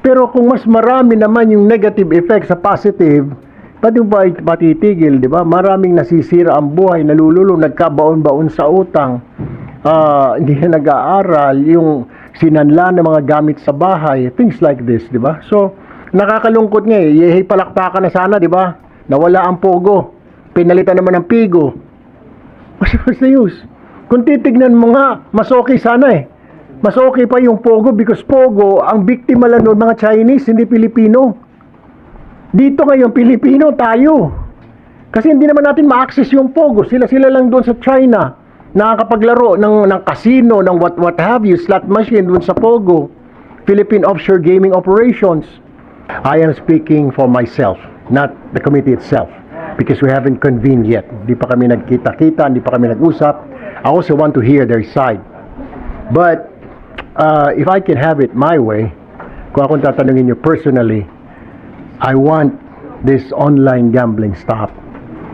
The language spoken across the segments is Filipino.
Pero kung mas marami naman yung negative effect sa positive, pati ba patitigil, di ba? Maraming nasisira ang buhay, nalululong, nagkabaon-baon sa utang, hindi na nag-aaral, yung sinanla ng mga gamit sa bahay, things like this, di ba? So, nakakalungkot nga eh, palakpakan na sana, di ba? Nawala ang pogo, pinalitan naman ng pigo. What's the use? Kung titignan mo nga, mas okay sana eh. Mas okay pa yung pogo because pogo, ang biktima lang noon mga Chinese, hindi Pilipino. Dito ngayon, Pilipino tayo. Kasi hindi naman natin ma-access yung pogo. Sila lang doon sa China. Nakakapaglaro ng casino, ng what have you, slot machine doon sa pogo. Philippine Offshore Gaming Operations. I am speaking for myself, not the committee itself. Because we haven't convened yet. Hindi pa kami nagkita-kita, hindi pa kami nag-usap. I also want to hear their side. But, if I can have it my way, kung akong tatanungin nyo personally, I want this online gambling stop.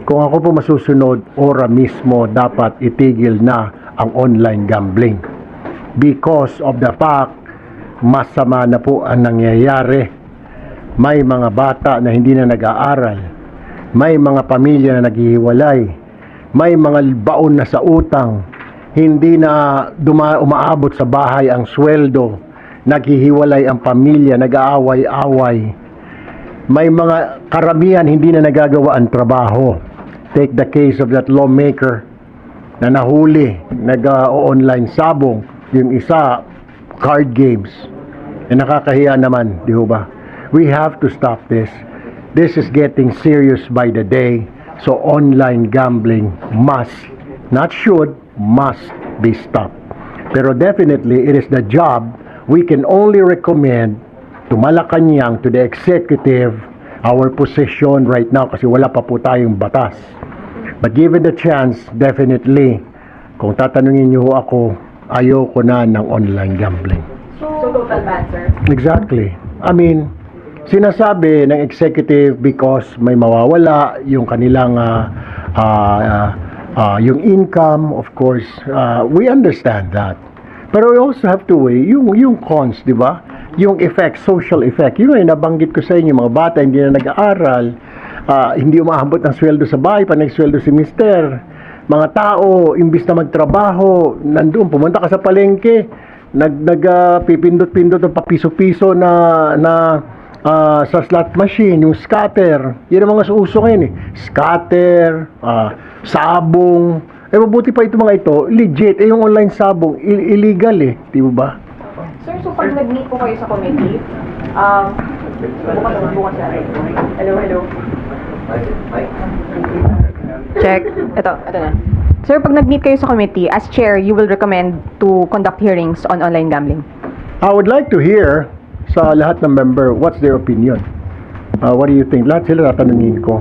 Kung ako po masusunod, ora mismo dapat itigil na ang online gambling. Because of the fact, masama na po ang nangyayari. May mga bata na hindi na nag-aaral. May mga pamilya na naghihiwalay. May mga baon na sa utang. Hindi na umaabot sa bahay ang sweldo. Naghihiwalay ang pamilya, nag-aaway-away. May mga karamihan hindi na nagagawa ang trabaho. Take the case of that lawmaker na nahuli, nag-online sabong. Yung isa, card games. E nakakahiya naman, di ba? We have to stop this. This is getting serious by the day. So online gambling must, not should, must be stopped. Pero definitely, it is the job we can only recommend to Malacanang, to the executive, our position right now kasi wala pa po tayong batas. But given the chance, definitely, kung tatanungin niyo ako, ayoko na ng online gambling. So total ban, sir? Exactly. I mean, sinasabi ng executive because may mawawala yung kanilang yung income, of course, we understand that. Pero we also have to weigh yung cons, di ba? Yung effect, social effect. Yun ay nabanggit ko sa inyo, mga bata hindi na nag-aaral, hindi umaabot ng sweldo sa bahay, panag-sweldo si mister. Mga tao, imbis na magtrabaho, nandun, pumunta ka sa palengke, pipindot-pindot ng papiso-piso na sa slot machine, yung scatter. Yan ang mga uso ngayon eh. Scatter, sabong. Mabuti pa ito mga ito, legit. Yung online sabong, illegal eh. Di ba? Sir, so pag nag-meet po kayo sa committee, bukas na. Hello. Check. Ito na. Sir, pag nag-meet kayo sa committee, as chair, you will recommend to conduct hearings on online gambling? I would like to hear sa lahat ng member, what's their opinion? What do you think? Lahat sila tatanungin ko.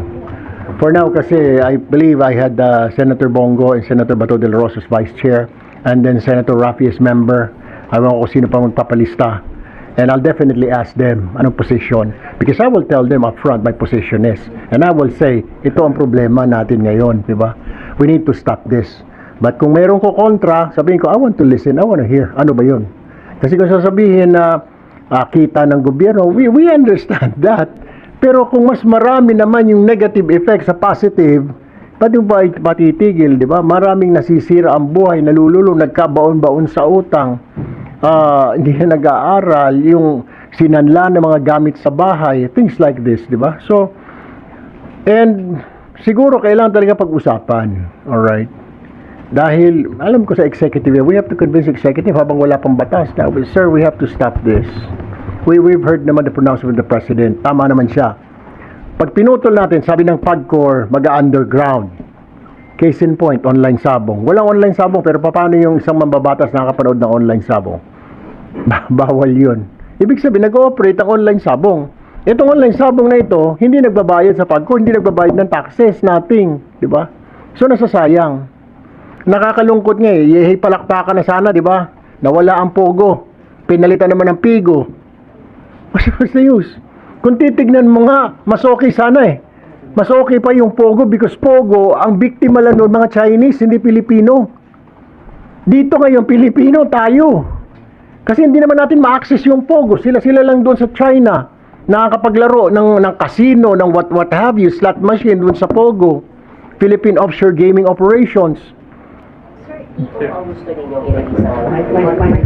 For now, kasi I believe I had Senator Bongo and Senator Bato de la Rosa as Vice Chair, and then Senator Rafi as member. I don't know kung sino pa magpapalista. And I'll definitely ask them anong position. Because I will tell them up front my position is. And I will say, ito ang problema natin ngayon, di ba? We need to stop this. But kung mayroon ko kontra, sabihin ko, I want to listen, I want to hear. Ano ba yun? Kasi kung sasabihin na kita ng gobyerno, we understand that. Pero kung mas marami naman yung negative effect sa positive, pati ba patitigil, di ba? Maraming nasisira ang buhay, nalululong, nagkabaon-baon sa utang, hindi na nag-aaral, yung sinanla ng mga gamit sa bahay, things like this, di ba? So, and siguro kailangan talaga pag-usapan, alright? Dahil, alam ko sa executive, we have to convince executive habang wala pang batas. Now, sir, we have to stop this. We've heard naman the pronouncement of the President. Tama naman siya. Pag pinutol natin, sabi ng PAGCOR, mag-underground. Case in point, online sabong. Walang online sabong, pero paano yung isang mambabatas nakapanood ng online sabong? Bawal yun. Ibig sabihin, nag-ooperate ang online sabong. Itong online sabong na ito, hindi nagbabayad sa PAGCOR, hindi nagbabayad ng taxes, nothing. Diba? So, nasasayang. Nakakalungkot nga eh, palakpakan na sana, di ba? Nawala ang pogo. Pinalitan naman ng pigo. What's the use? Kung titignan mo nga, mas okay sana eh. Mas okay pa yung pogo because pogo, ang biktima lang noon mga Chinese, hindi Pilipino. Dito ngayon, Pilipino tayo. Kasi hindi naman natin ma-access yung Pogo. Sila lang doon sa China. Nakakapaglaro ng casino, ng what have you, slot machine doon sa Pogo. Philippine Offshore Gaming Operations. Sir, ito ang gusto ninyong i-release.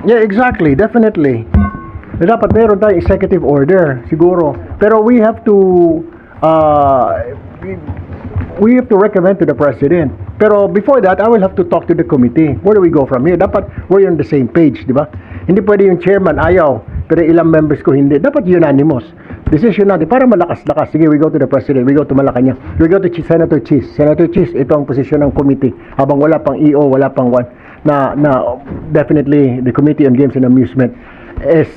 Yeah, exactly. Definitely. Dapat meron tayong executive order, siguro. Pero we have to recommend to the President. Pero before that, I will have to talk to the committee. Where do we go from here? Dapat we're on the same page, di ba? Hindi pwede yung chairman ayaw, pero ilang members ko hindi. Dapat unanimous. Decision natin para malakas-lakas. Sige, we go to the President, we go to Malacanang, we go to Senator Chis. Senator Chis, ito ang posisyon ng committee. Habang wala pang EO, wala pang one, na definitely the Committee on Games and Amusement is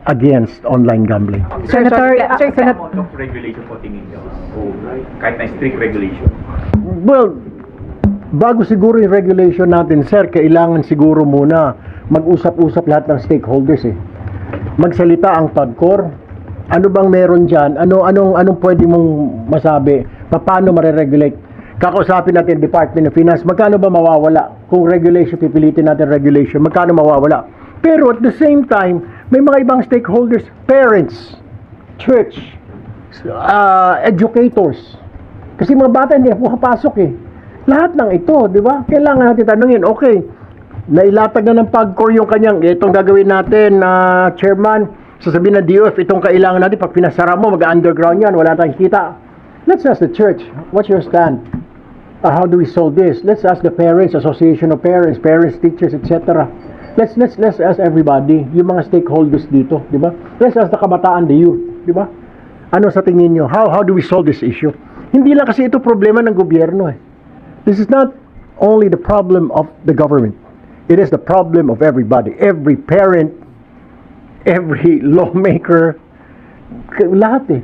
against online gambling. Senator, Senator, amount of regulation po tingin nyo? O kahit na strict regulation? Well, bago siguro yung regulation natin, sir, kailangan siguro muna mag-usap-usap lahat ng stakeholders eh. Magsalita ang TODCOR. Ano bang meron dyan? Anong pwede mong masabi? Paano mareregulate? Kakausapin natin Department of Finance. Magkano ba mawawala? Kung regulation, pipilitin natin regulation. Magkano mawawala? Pero at the same time, may mga ibang stakeholders, parents, church, educators. Kasi mga bata hindi na pumapasok eh. Lahat ng ito, di ba? Kailangan natin tanungin, okay, nailatag na ng PAGCOR yung kanyang, itong gagawin natin, chairman, sasabihin na DOF, itong kailangan natin, pag pinasara mo, mag-underground yan, wala tayong kita. Let's ask the church, what's your stand? How do we solve this? Let's ask the parents, association of parents, teachers, etc. Let's ask everybody, yung mga stakeholders dito, di ba? Let's ask the kabataan, the youth, di ba? Ano sa tingin nyo? How do we solve this issue? Hindi lang kasi ito problema ng gobyerno eh. This is not only the problem of the government. It is the problem of everybody. Every parent, every lawmaker, lahat eh.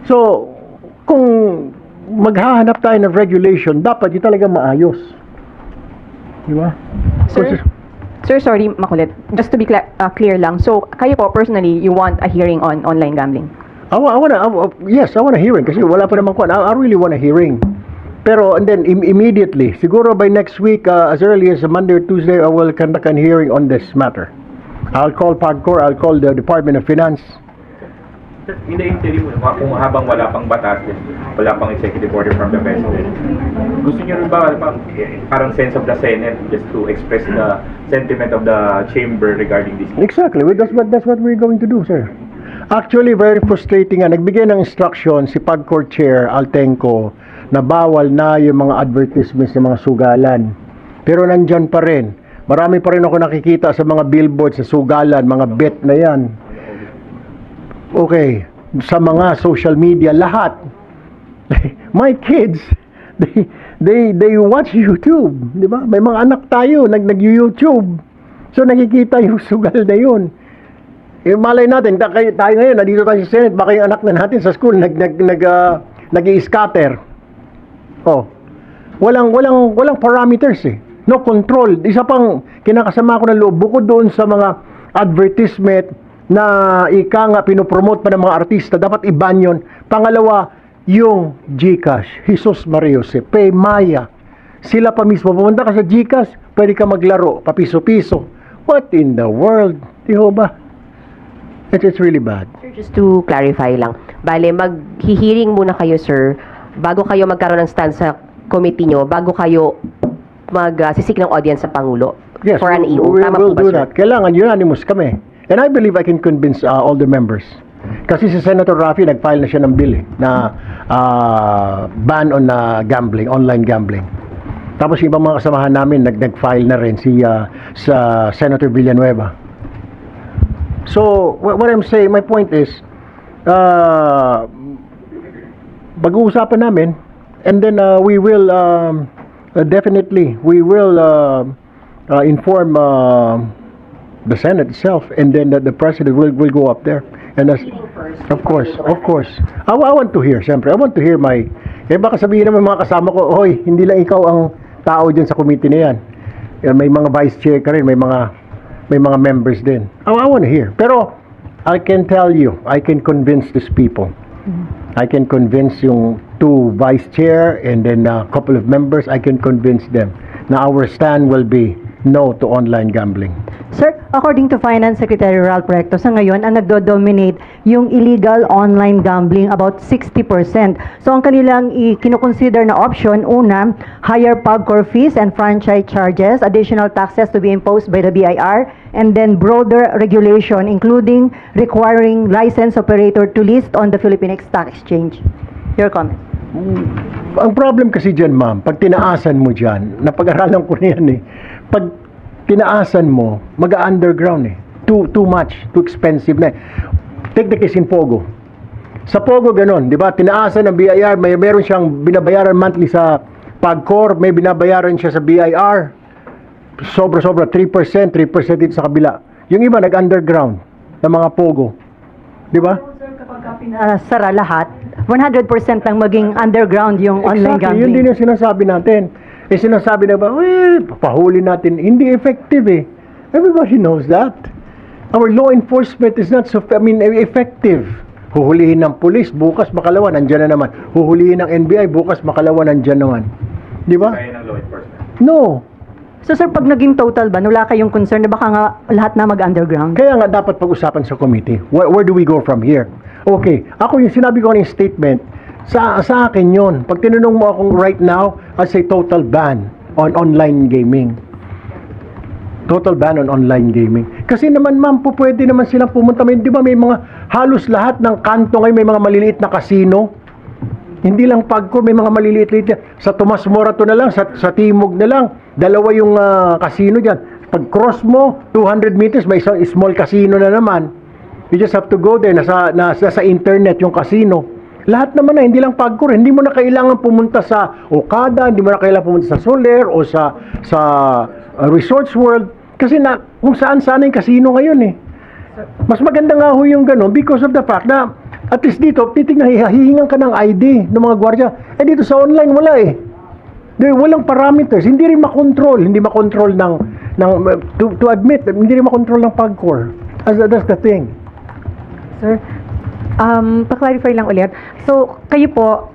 So, kung maghahanap tayo ng regulation, dapat yun talaga maayos. Di ba? Sir, sorry, makulit. Just to be clear lang. So, kayo po, personally, you want a hearing on online gambling? Yes, I want a hearing kasi wala pa naman ko. I really want a hearing. Pero, and then immediately, siguro by next week, as early as Monday or Tuesday, I will conduct a hearing on this matter. I'll call PAGCOR, I'll call the Department of Finance. In the interim, kung habang wala pang batas, wala pang executive order from the President, gusto niyo rin ba parang sense of the Senate just to express the sentiment of the chamber regarding this? Exactly, that's what we're going to do, sir. Actually, very frustrating nga. Nagbigay ng instruction si PAGCOR Chair Altenco na bawal na yung mga advertisements ng mga sugalan. Pero nandyan pa rin. Marami pa rin ako nakikita sa mga billboards sa sugalan, mga bet na yan. Okay, sa mga social media, lahat. My kids, they watch YouTube, di ba? May mga anak tayo, nag-YouTube. So nakikita yung sugal na yun. Eh, malay natin, tayo ngayon, nandito tayo sa Senate, baka yung anak na natin sa school, nag-i-scatter. Oh, walang parameters eh. No control. Isa pang kinakasama ko ng loob, bukod doon sa mga advertisement na pinopromote pa ng mga artista, dapat i-ban yun. Pangalawa, yung GCash, Jesus Maria Jose, Paymaya. Sila pa mismo, pumunta ka sa GCash, pwede ka maglaro, papiso-piso. What in the world? Diho ba? It's really bad. Sir, just to clarify lang, bale, mag-hearing muna kayo, sir, bago kayo magkaroon ng stand sa committee nyo, bago kayo mag-sisik ng audience sa Pangulo for an EO. Tama We'll po ba, do sir? that. Kailangan unanimous kami. And I believe I can convince all the members. Kasi si Senator Raffy, nag-file na siya ng bill na ban on gambling, online gambling. Tapos yung ibang mga kasamahan namin, nag-file na rin sa Senator Villanueva. So, what I'm saying, my point is, pag-uusapan namin, and then we will definitely, we will inform the Senate itself, and then the President will go up there. And of course. I want to hear, siyempre. I want to hear baka sabihin naman mga kasama ko, hoy, hindi lang ikaw ang tao dyan sa committee na yan. May mga vice chair ka rin, may mga members din. I want to hear. Pero, I can tell you, I can convince these people. I can convince yung 2 vice chair and then a couple of members, I can convince them na our stand will be no to online gambling. Sir, according to Finance Secretary Ralph Recto, sa ngayon, ang nagdo-dominate yung illegal online gambling about 60%. So, ang kanilang kinukonsider na option, una, higher PubCore fees and franchise charges, additional taxes to be imposed by the BIR, and then broader regulation, including requiring licensed operator to list on the Philippine Stock Exchange. Your comment. Ang problem kasi dyan, ma'am, pag tinaasan mo dyan, napag-aralan ko na yan eh, pag tinaasan mo, mag-underground eh. Too much, too expensive na eh. Take the case in Pogo. Sa Pogo, ganon, di ba? Tinaasan ng BIR, meron siyang binabayaran monthly sa PubCore, may binabayaran siya sa BIR. Sobra-sobra, 3% dito sa kabila. Yung iba, nag-underground ng mga Pogo. Di ba? Sara lahat, 100% lang maging underground yung online Exactly, gambling. yun din yung sinasabi natin. Eh sinasabi na ba, pahuli natin. Hindi effective eh. Everybody knows that. Our law enforcement is not effective. Huhulihin ng pulis, bukas makalawa, nandyan na naman. Huhulihin ng NBI, bukas makalawa, nandyan naman. Di ba? Kaya ng law enforcement. No. So sir, pag naging total ban, wala kayong concern na baka nga lahat na mag-underground? Kaya nga dapat pag-usapan sa committee. Where do we go from here? Okay, ako yung sinabi ko ng statement, sa akin yon. Pag tinanong mo akong right now, I say total ban on online gaming. Total ban on online gaming. Kasi naman ma'am, pwede naman silang pumunta. Di ba may mga, halos lahat ng kanto ngayon may mga maliliit na casino. Hindi lang PubCore, may mga maliliit-liit yan. Sa Tomas Morato na lang, sa Timog na lang, dalawa yung casino dyan. Pag cross mo, 200 meters, may isang small casino na naman. You just have to go there, nasa internet yung casino. Lahat naman na, hindi lang PubCore, hindi mo na kailangan pumunta sa Okada, hindi mo na kailangan pumunta sa Soler o sa Resorts World. Kasi kung saan-saan yung casino ngayon eh. Mas maganda nga ho yung gano'n because of the fact na at least dito, hihingan ka ng ID ng mga gwardiya. Eh dito sa online, wala eh. Walang parameters. Hindi rin makontrol. Hindi makontrol to admit, hindi rin makontrol ng PubCore. That's the thing. Sir, pa-clarify lang ulit. So, kayo po,